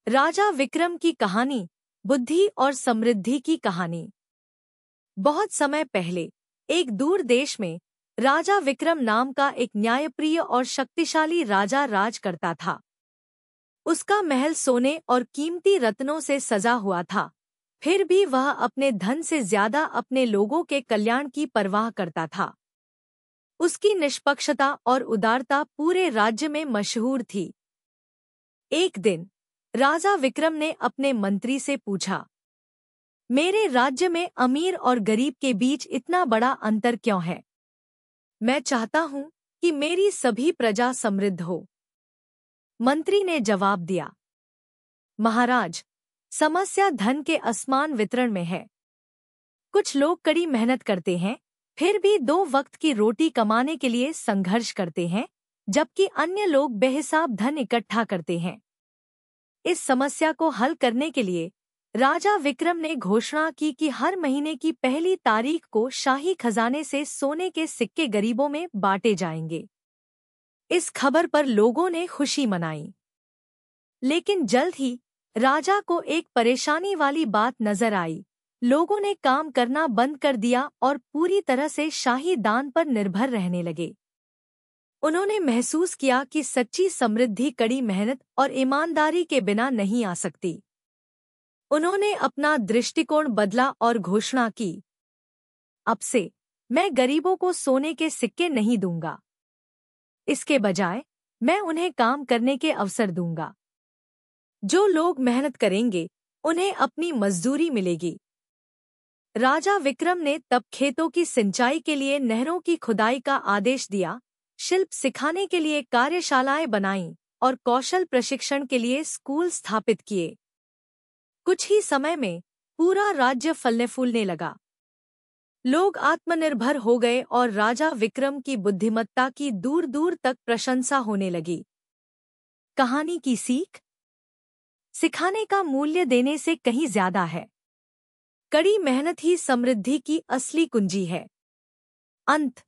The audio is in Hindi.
राजा विक्रम की कहानी, बुद्धि और समृद्धि की कहानी। बहुत समय पहले एक दूर देश में राजा विक्रम नाम का एक न्यायप्रिय और शक्तिशाली राजा राज करता था। उसका महल सोने और कीमती रत्नों से सजा हुआ था, फिर भी वह अपने धन से ज्यादा अपने लोगों के कल्याण की परवाह करता था। उसकी निष्पक्षता और उदारता पूरे राज्य में मशहूर थी। एक दिन राजा विक्रम ने अपने मंत्री से पूछा, मेरे राज्य में अमीर और गरीब के बीच इतना बड़ा अंतर क्यों है? मैं चाहता हूं कि मेरी सभी प्रजा समृद्ध हो। मंत्री ने जवाब दिया, महाराज, समस्या धन के असमान वितरण में है। कुछ लोग कड़ी मेहनत करते हैं, फिर भी 2 वक्त की रोटी कमाने के लिए संघर्ष करते हैं, जबकि अन्य लोग बेहिसाब धन इकट्ठा करते हैं। इस समस्या को हल करने के लिए राजा विक्रम ने घोषणा की कि हर महीने की पहली तारीख को शाही खजाने से सोने के सिक्के गरीबों में बांटे जाएंगे। इस खबर पर लोगों ने खुशी मनाई। लेकिन जल्द ही राजा को एक परेशानी वाली बात नजर आई। लोगों ने काम करना बंद कर दिया और पूरी तरह से शाही दान पर निर्भर रहने लगे। उन्होंने महसूस किया कि सच्ची समृद्धि कड़ी मेहनत और ईमानदारी के बिना नहीं आ सकती। उन्होंने अपना दृष्टिकोण बदला और घोषणा की, अब से मैं गरीबों को सोने के सिक्के नहीं दूंगा। इसके बजाय मैं उन्हें काम करने के अवसर दूंगा। जो लोग मेहनत करेंगे उन्हें अपनी मजदूरी मिलेगी। राजा विक्रम ने तब खेतों की सिंचाई के लिए नहरों की खुदाई का आदेश दिया, शिल्प सिखाने के लिए कार्यशालाएं बनाईं और कौशल प्रशिक्षण के लिए स्कूल स्थापित किए। कुछ ही समय में पूरा राज्य फलने फूलने लगा। लोग आत्मनिर्भर हो गए और राजा विक्रम की बुद्धिमत्ता की दूर दूर तक प्रशंसा होने लगी। कहानी की सीख, सिखाने का मूल्य देने से कहीं ज्यादा है। कड़ी मेहनत ही समृद्धि की असली कुंजी है। अंत।